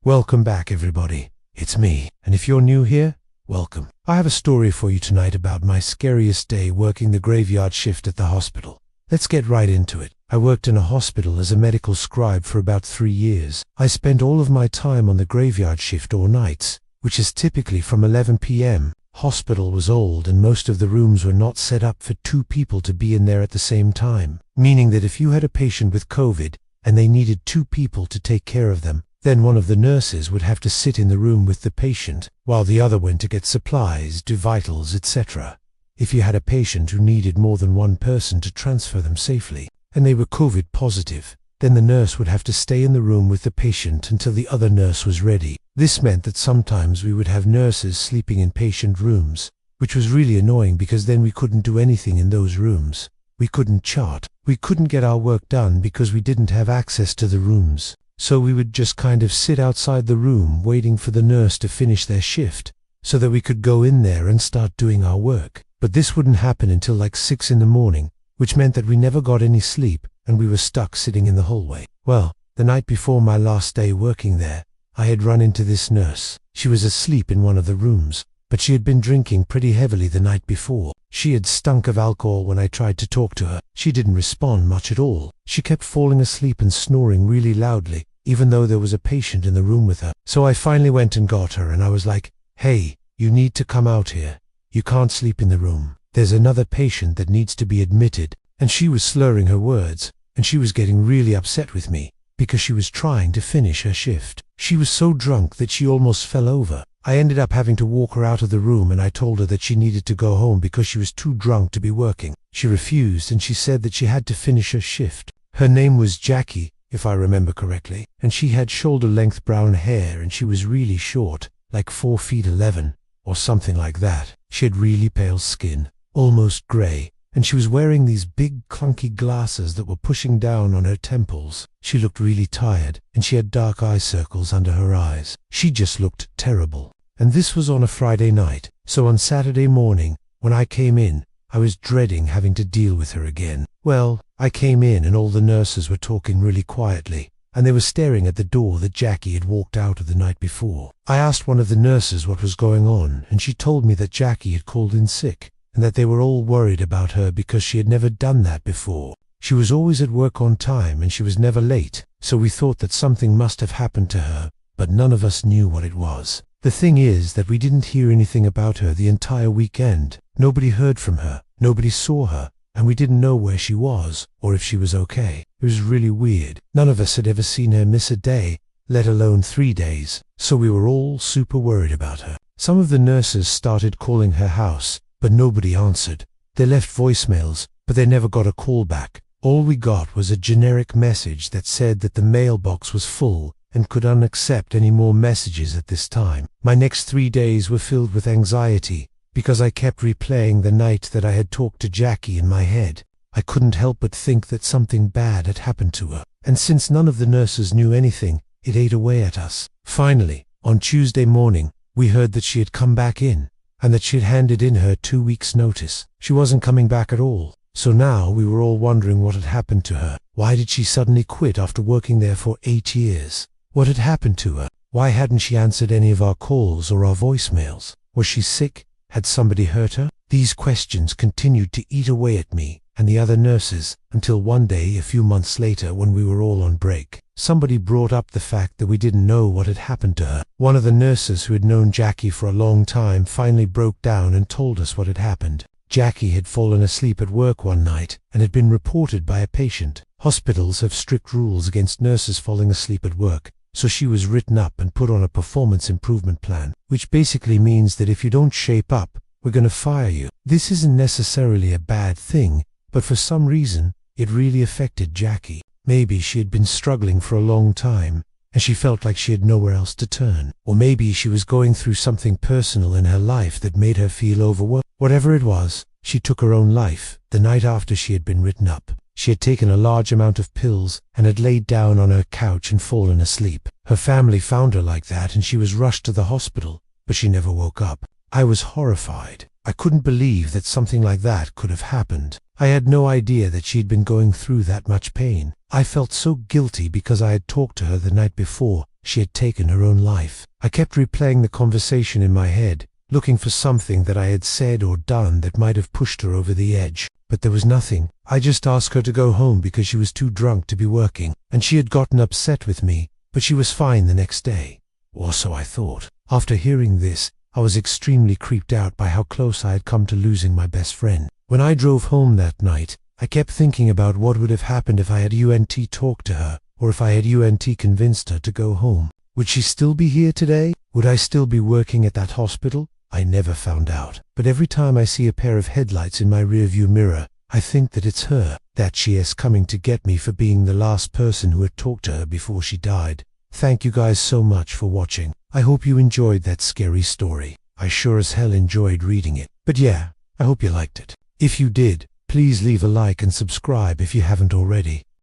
Welcome back, everybody. It's me, and if you're new here, welcome. I have a story for you tonight about my scariest day working the graveyard shift at the hospital. Let's get right into it. I worked in a hospital as a medical scribe for about 3 years. I spent all of my time on the graveyard shift or nights, which is typically from 11 p.m. Hospital was old and most of the rooms were not set up for 2 people to be in there at the same time, meaning that if you had a patient with COVID and they needed 2 people to take care of them, then one of the nurses would have to sit in the room with the patient, while the other went to get supplies, do vitals, etc. If you had a patient who needed more than one person to transfer them safely, and they were COVID positive, then the nurse would have to stay in the room with the patient until the other nurse was ready. This meant that sometimes we would have nurses sleeping in patient rooms, which was really annoying because then we couldn't do anything in those rooms. We couldn't chart. We couldn't get our work done because we didn't have access to the rooms. So we would just kind of sit outside the room waiting for the nurse to finish their shift so that we could go in there and start doing our work. But this wouldn't happen until like 6 in the morning, which meant that we never got any sleep and we were stuck sitting in the hallway. Well, the night before my last day working there, I had run into this nurse. She was asleep in one of the rooms, but she had been drinking pretty heavily the night before. She had stunk of alcohol when I tried to talk to her. She didn't respond much at all. She kept falling asleep and snoring really loudly, even though there was a patient in the room with her. So I finally went and got her and I was like, "Hey, you need to come out here. You can't sleep in the room. There's another patient that needs to be admitted." And she was slurring her words, and she was getting really upset with me because she was trying to finish her shift. She was so drunk that she almost fell over. I ended up having to walk her out of the room and I told her that she needed to go home because she was too drunk to be working. She refused and she said that she had to finish her shift. Her name was Jackie, if I remember correctly, and she had shoulder-length brown hair and she was really short, like 4 feet 11 or something like that. She had really pale skin, almost grey, and she was wearing these big clunky glasses that were pushing down on her temples. She looked really tired and she had dark eye circles under her eyes. She just looked terrible. And this was on a Friday night, so on Saturday morning, when I came in, I was dreading having to deal with her again. Well, I came in and all the nurses were talking really quietly, and they were staring at the door that Jackie had walked out of the night before. I asked one of the nurses what was going on, and she told me that Jackie had called in sick, and that they were all worried about her because she had never done that before. She was always at work on time and she was never late, so we thought that something must have happened to her, but none of us knew what it was. The thing is that we didn't hear anything about her the entire weekend. Nobody heard from her, nobody saw her, and we didn't know where she was or if she was okay. It was really weird. None of us had ever seen her miss a day, let alone 3 days, so we were all super worried about her. Some of the nurses started calling her house, but nobody answered. They left voicemails, but they never got a call back. All we got was a generic message that said that the mailbox was full and could unaccept any more messages at this time. My next 3 days were filled with anxiety because I kept replaying the night that I had talked to Jackie in my head. I couldn't help but think that something bad had happened to her, and since none of the nurses knew anything, it ate away at us. Finally, on Tuesday morning, we heard that she had come back in, and that she had handed in her 2 weeks' notice. She wasn't coming back at all. So now we were all wondering what had happened to her. Why did she suddenly quit after working there for 8 years? What had happened to her? Why hadn't she answered any of our calls or our voicemails? Was she sick? Had somebody hurt her? These questions continued to eat away at me and the other nurses until one day, a few months later, when we were all on break, somebody brought up the fact that we didn't know what had happened to her. One of the nurses who had known Jackie for a long time finally broke down and told us what had happened. Jackie had fallen asleep at work one night and had been reported by a patient. Hospitals have strict rules against nurses falling asleep at work, so she was written up and put on a performance improvement plan, which basically means that if you don't shape up, we're going to fire you. This isn't necessarily a bad thing, but for some reason, it really affected Jackie. Maybe she had been struggling for a long time, and she felt like she had nowhere else to turn. Or maybe she was going through something personal in her life that made her feel overwhelmed. Whatever it was, she took her own life the night after she had been written up. She had taken a large amount of pills and had laid down on her couch and fallen asleep. Her family found her like that and she was rushed to the hospital, but she never woke up. I was horrified. I couldn't believe that something like that could have happened. I had no idea that she'd been going through that much pain. I felt so guilty because I had talked to her the night before. she had taken her own life. I kept replaying the conversation in my head, looking for something that I had said or done that might have pushed her over the edge. But there was nothing. I just asked her to go home because she was too drunk to be working, and she had gotten upset with me, but she was fine the next day. Or so I thought. After hearing this, I was extremely creeped out by how close I had come to losing my best friend. When I drove home that night, I kept thinking about what would have happened if I had UNT talked to her, or if I had UNT convinced her to go home. Would she still be here today? Would I still be working at that hospital? I never found out. But every time I see a pair of headlights in my rearview mirror, I think that it's her, that she is coming to get me for being the last person who had talked to her before she died. Thank you guys so much for watching. I hope you enjoyed that scary story. I sure as hell enjoyed reading it. But yeah, I hope you liked it. If you did, please leave a like and subscribe if you haven't already.